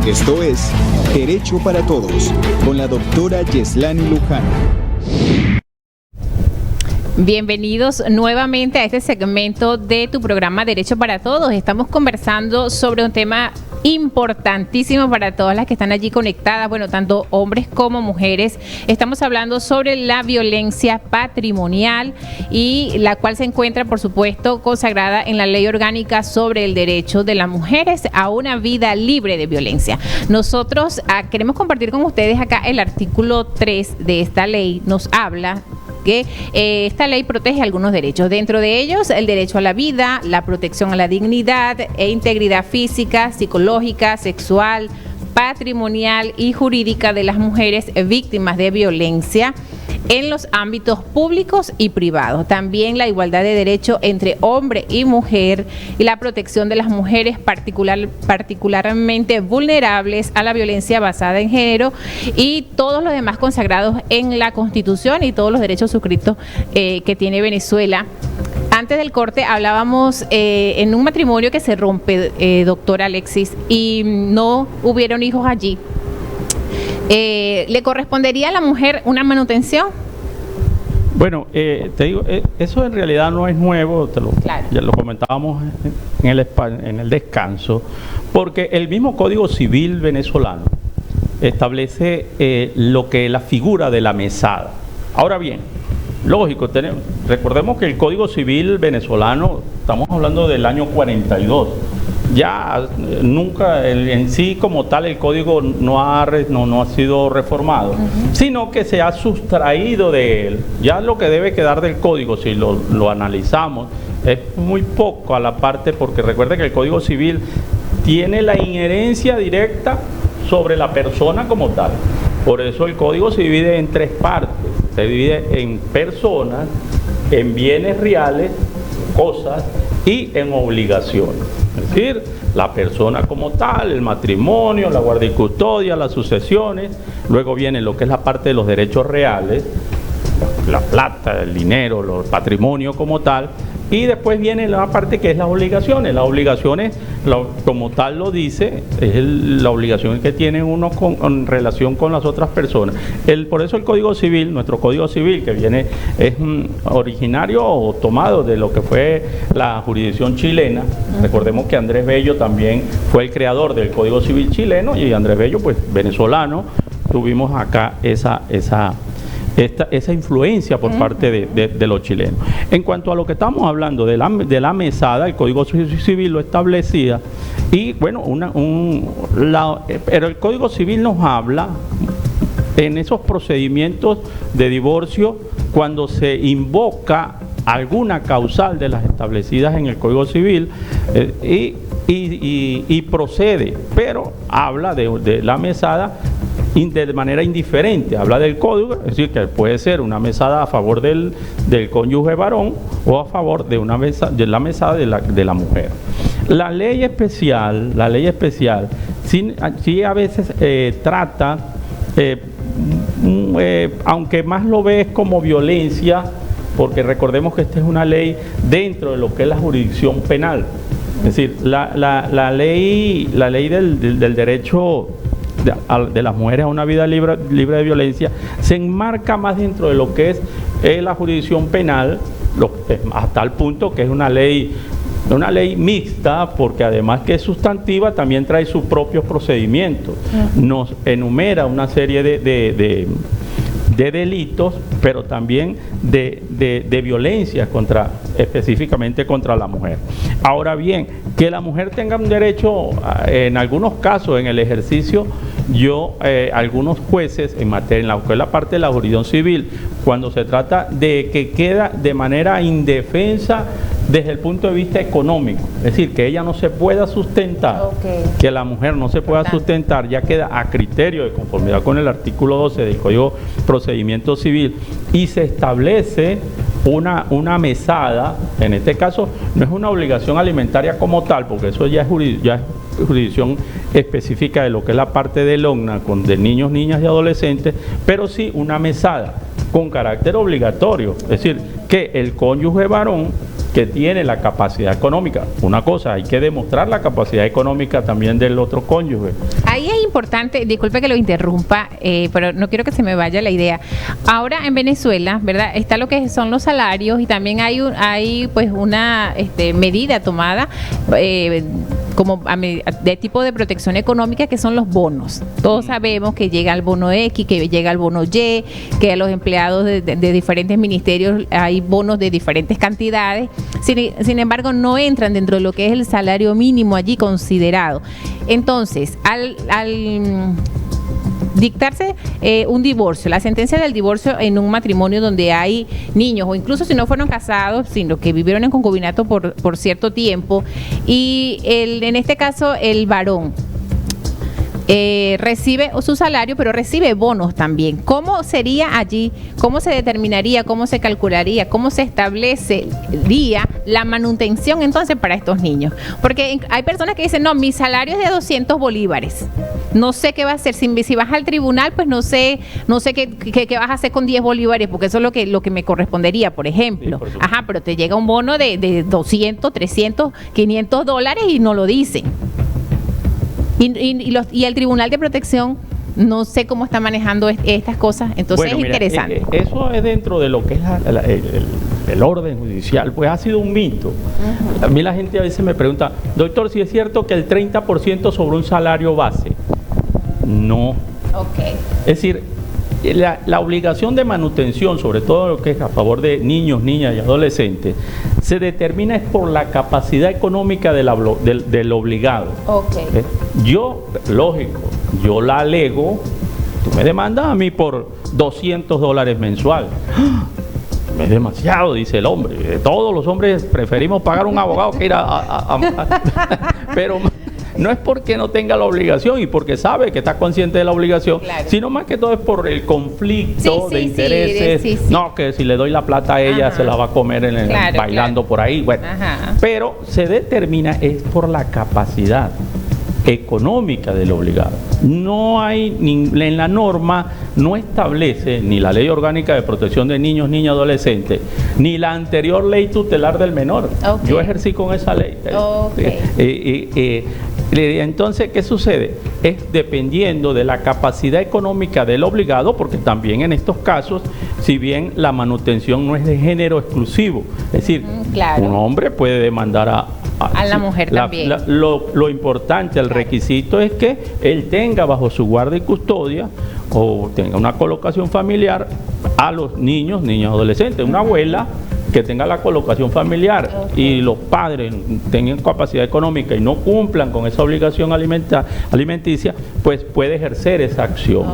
Esto es Derecho para Todos, con la doctora Yeslany Lujano. Bienvenidos nuevamente a este segmento de tu programa Derecho para Todos. Estamos conversando sobre un tema importantísimo para todas las que están allí conectadas, bueno, tanto hombres como mujeres. Estamos hablando sobre la violencia patrimonial y la cual se encuentra, por supuesto, consagrada en la Ley Orgánica sobre el derecho de las mujeres a una vida libre de violencia. Nosotros queremos compartir con ustedes acá el artículo 3 de esta ley. Nos habla que esta ley protege algunos derechos, dentro de ellos el derecho a la vida, la protección a la dignidad e integridad física, psicológica, sexual, patrimonial y jurídica de las mujeres víctimas de violencia en los ámbitos públicos y privados. También la igualdad de derecho entre hombre y mujer y la protección de las mujeres particularmente vulnerables a la violencia basada en género y todos los demás consagrados en la Constitución y todos los derechos suscritos que tiene Venezuela. Antes del corte hablábamos en un matrimonio que se rompe, doctora Alexis, y no hubieron hijos allí. ¿Le correspondería a la mujer una manutención? Bueno, te digo, eso en realidad no es nuevo, claro. Ya lo comentábamos en el descanso, porque el mismo Código Civil venezolano establece lo que es la figura de la mesada. Ahora bien, lógico, recordemos que el Código Civil venezolano, estamos hablando del año 42, ya nunca en sí como tal el código no ha sido reformado, sino que se ha sustraído de él. Ya lo que debe quedar del código, si lo analizamos, es muy poco a la parte, porque recuerde que el Código Civil tiene la injerencia directa sobre la persona como tal. Por eso el código se divide en tres partes. Se divide en personas, en bienes reales, cosas y en obligaciones. Es decir, la persona como tal, el matrimonio, la guardia y custodia, las sucesiones. Luego viene lo que es la parte de los derechos reales, la plata, el dinero, el patrimonio como tal. Y después viene la parte que es las obligaciones. Las obligaciones, como tal lo dice, es la obligación que tiene uno en relación con las otras personas. Por eso el Código Civil, nuestro Código Civil, que es originario o tomado de lo que fue la jurisdicción chilena. Recordemos que Andrés Bello también fue el creador del Código Civil chileno, y Andrés Bello, pues venezolano, tuvimos acá esa influencia por parte de los chilenos. En cuanto a lo que estamos hablando de la mesada, el Código Civil lo establecía, y bueno, pero el Código Civil nos habla en esos procedimientos de divorcio cuando se invoca alguna causal de las establecidas en el Código Civil y procede, pero habla de la mesada de manera indiferente. Habla del código, es decir, que puede ser una mesada a favor del cónyuge varón o a favor de la mesada de la mujer. La ley especial sí a veces trata, aunque más lo ves como violencia, porque recordemos que esta es una ley dentro de lo que es la jurisdicción penal. Es decir, la ley del derecho de las mujeres a una vida libre de violencia se enmarca más dentro de lo que es la jurisdicción penal, hasta el punto que es una ley mixta, porque además que es sustantiva, también trae sus propios procedimientos. Nos enumera una serie de delitos, pero también de violencia específicamente contra la mujer. Ahora bien, que la mujer tenga un derecho, en algunos casos, en el ejercicio, algunos jueces en la parte de la jurisdicción civil, cuando se trata de que queda de manera indefensa desde el punto de vista económico, es decir, que ella no se pueda sustentar, que la mujer no se pueda sustentar, ya queda a criterio de conformidad con el artículo 12 del Código Procedimiento Civil, y se establece una mesada. En este caso no es una obligación alimentaria como tal, porque eso ya es jurisdicción específica de lo que es la parte del ONNA, de niños, niñas y adolescentes, pero sí una mesada con carácter obligatorio, es decir, que el cónyuge varón que tiene la capacidad económica. Una cosa, hay que demostrar la capacidad económica también del otro cónyuge. Ahí es importante, disculpe que lo interrumpa, pero no quiero que se me vaya la idea. Ahora en Venezuela, ¿verdad? Está lo que son los salarios y también hay pues una medida tomada como de tipo de protección económica, que son los bonos. Todos sabemos que llega el bono X, que llega el bono Y, que a los empleados de diferentes ministerios hay bonos de diferentes cantidades. Sin embargo, no entran dentro de lo que es el salario mínimo allí considerado. Entonces, al dictarse un divorcio, la sentencia del divorcio en un matrimonio donde hay niños, o incluso si no fueron casados, sino que vivieron en concubinato por cierto tiempo, y en este caso el varón recibe su salario, pero recibe bonos también. ¿Cómo sería allí? ¿Cómo se determinaría? ¿Cómo se calcularía? ¿Cómo se establecería la manutención entonces para estos niños? Porque hay personas que dicen, no, mi salario es de 200 bolívares. No sé qué va a hacer. Si vas al tribunal, pues no sé qué vas a hacer con 10 bolívares, porque eso es lo que me correspondería, por ejemplo. Sí, ajá, pero te llega un bono de 200, 300, 500 dólares y no lo dicen. Y el Tribunal de Protección no sé cómo está manejando estas cosas, entonces es interesante. Eso es dentro de lo que es el orden judicial, pues ha sido un mito. Uh-huh. A mí la gente a veces me pregunta, doctor, si es cierto que el 30% sobre un salario base. No. Okay. Es decir, la obligación de manutención, sobre todo lo que es a favor de niños, niñas y adolescentes, se determina es por la capacidad económica del obligado. Okay. Lógico, yo la alego, tú me demandas a mí por $200 mensual. Es demasiado, dice el hombre. Todos los hombres preferimos pagar un abogado que ir pero no es porque no tenga la obligación y porque sabe que está consciente de la obligación, claro, sino más que todo es por el conflicto de intereses. No, que si le doy la plata a ella, se la va a comer bailando por ahí. Bueno, pero se determina es por la capacidad económica del obligado. No hay, en la norma no establece ni la Ley Orgánica de Protección de Niños, Niñas y Adolescentes, ni la anterior Ley Tutelar del Menor. Okay. Yo ejercí con esa ley. Okay. Entonces, ¿qué sucede? Es dependiendo de la capacidad económica del obligado, porque también en estos casos, si bien la manutención no es de género exclusivo, es decir, claro, un hombre puede demandar a la mujer también. Lo importante, el requisito es que él tenga bajo su guardia y custodia o tenga una colocación familiar a los niños, niñas, adolescentes, una abuela que tenga la colocación familiar, y los padres tengan capacidad económica y no cumplan con esa obligación alimenticia, pues puede ejercer esa acción.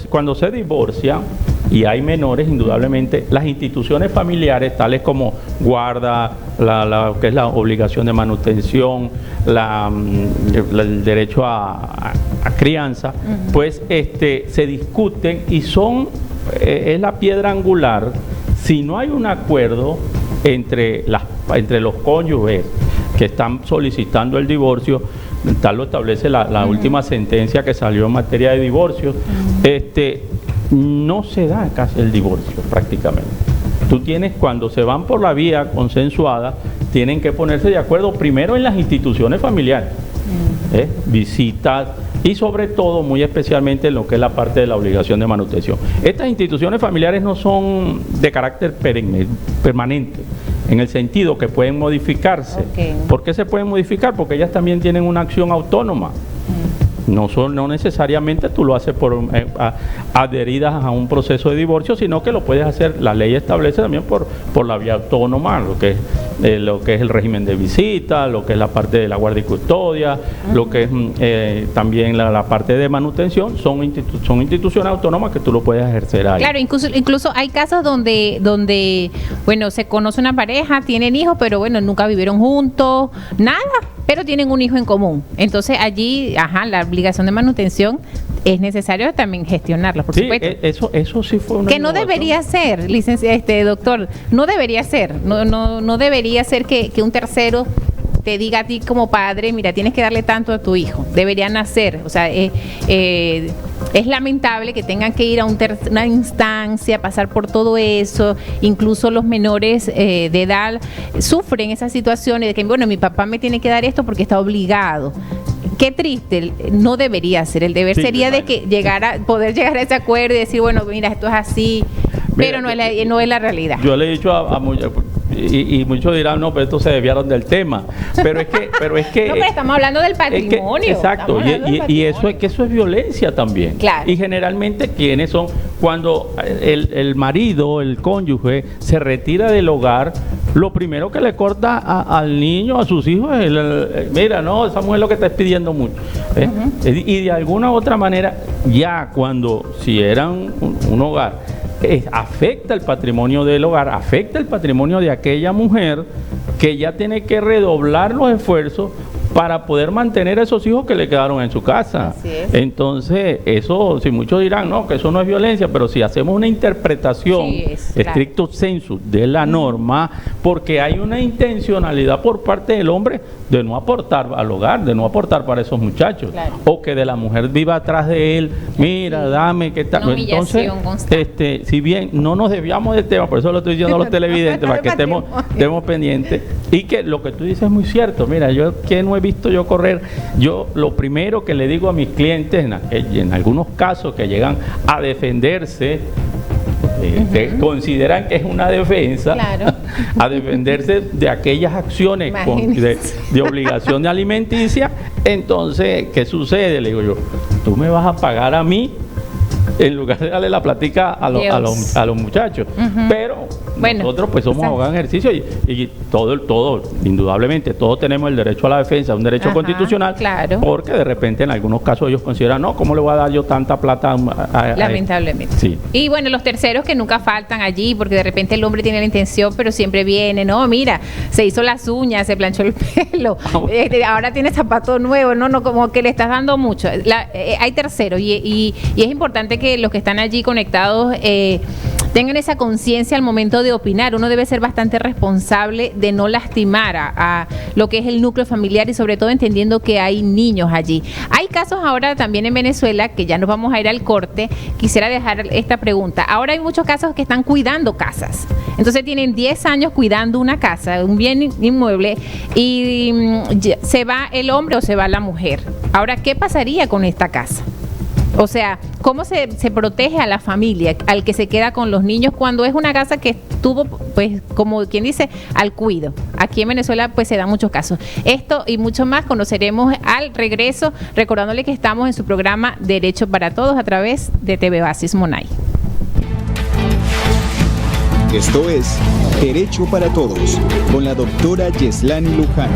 Cuando se divorcia y hay menores, indudablemente las instituciones familiares, tales como guarda, que es la obligación de manutención, el derecho a crianza, pues se discuten y es la piedra angular. Si no hay un acuerdo entre los cónyuges que están solicitando el divorcio, tal lo establece la última sentencia que salió en materia de divorcio, no se da casi el divorcio prácticamente. Cuando se van por la vía consensuada, tienen que ponerse de acuerdo primero en las instituciones familiares, visitas, y sobre todo, muy especialmente en lo que es la parte de la obligación de manutención. Estas instituciones familiares no son de carácter permanente, en el sentido que pueden modificarse. ¿Por qué se pueden modificar? Porque ellas también tienen una acción autónoma. No necesariamente tú lo haces adheridas a un proceso de divorcio, sino que lo puedes hacer, la ley establece también por la vía autónoma, lo que es el régimen de visita, lo que es la parte de la guardia y custodia, lo que es también la parte de manutención, son instituciones autónomas que tú lo puedes ejercer ahí. Claro, incluso hay casos donde bueno, se conoce una pareja, tienen hijos, pero bueno, nunca vivieron juntos, nada, pero tienen un hijo en común. Entonces allí, la obligación de manutención es necesario también gestionarla, por supuesto. Eso sí fue una que no debería ser, doctor, no debería ser, no debería ser que un tercero te diga a ti como padre, mira, tienes que darle tanto a tu hijo. Deberían hacer, o sea, es lamentable que tengan que ir a una instancia, pasar por todo eso. Incluso los menores de edad sufren esas situaciones de que, bueno, mi papá me tiene que dar esto porque está obligado. qué triste, no debería ser. El deber Sí, sería de imagino. que poder llegar a ese acuerdo y decir, bueno, mira, esto es así, Mira, pero no es la realidad. Yo le he dicho a muchos, y muchos dirán, no, pero estos se desviaron del tema. Pero es que No, pero estamos hablando del es que- patrimonio. exacto, estamos hablando del y eso patrimonio. es que eso es violencia también. Claro. Y generalmente quienes son, cuando el marido, el cónyuge, se retira del hogar, lo primero que le corta al niño, a sus hijos, es mira, no, esa mujer lo que está es pidiendo mucho. ¿eh? Y de alguna u otra manera, ya cuando, si eran un hogar, afecta el patrimonio del hogar, afecta el patrimonio de aquella mujer que ya tiene que redoblar los esfuerzos para poder mantener a esos hijos que le quedaron en su casa. Así es. Entonces, eso, si muchos dirán, no, que eso no es violencia, pero si hacemos una interpretación Sí, es, claro. estricto sensu de la norma, porque hay una intencionalidad por parte del hombre de no aportar al hogar, de no aportar para esos muchachos, Claro. o que de la mujer viva atrás de él, mira, dame, ¿qué tal? Una humillación Entonces, constante. si bien no nos desviamos del tema, por eso lo estoy diciendo a los televidentes, para que estemos pendientes, y que lo que tú dices es muy cierto. Mira, yo que no he visto yo correr, yo lo primero que le digo a mis clientes, en algunos casos que llegan a defenderse, que consideran que es una defensa, Claro. a defenderse de aquellas acciones de obligación de alimenticia, entonces, ¿qué sucede? Le digo yo, tú me vas a pagar a mí en lugar de darle la plática a los muchachos. Pero Bueno, nosotros pues somos exacto. abogados en ejercicio y todo, indudablemente, todos tenemos el derecho a la defensa, un derecho Ajá, constitucional, claro. porque de repente en algunos casos ellos consideran, no, ¿cómo le voy a dar yo tanta plata a Lamentablemente. Sí. Y bueno, los terceros que nunca faltan allí, porque de repente el hombre tiene la intención, pero siempre viene, no, mira, se hizo las uñas, se planchó el pelo, ahora tiene zapato nuevo, no, como que le estás dando mucho. Hay terceros y es importante que los que están allí conectados tengan esa conciencia al momento de opinar. Uno debe ser bastante responsable de no lastimar a lo que es el núcleo familiar y sobre todo entendiendo que hay niños allí. Hay casos ahora también en Venezuela, que ya nos vamos a ir al corte, quisiera dejar esta pregunta. Ahora hay muchos casos que están cuidando casas. Entonces tienen 10 años cuidando una casa, un bien inmueble, y se va el hombre o se va la mujer. Ahora, ¿qué pasaría con esta casa? O sea, ¿cómo se protege a la familia, al que se queda con los niños cuando es una casa que estuvo, pues, como quien dice, al cuido? Aquí en Venezuela, pues, se dan muchos casos. Esto y mucho más conoceremos al regreso, recordándole que estamos en su programa Derecho para Todos a través de TV Oasis Monay. Esto es Derecho para Todos con la doctora Yeslani Luján.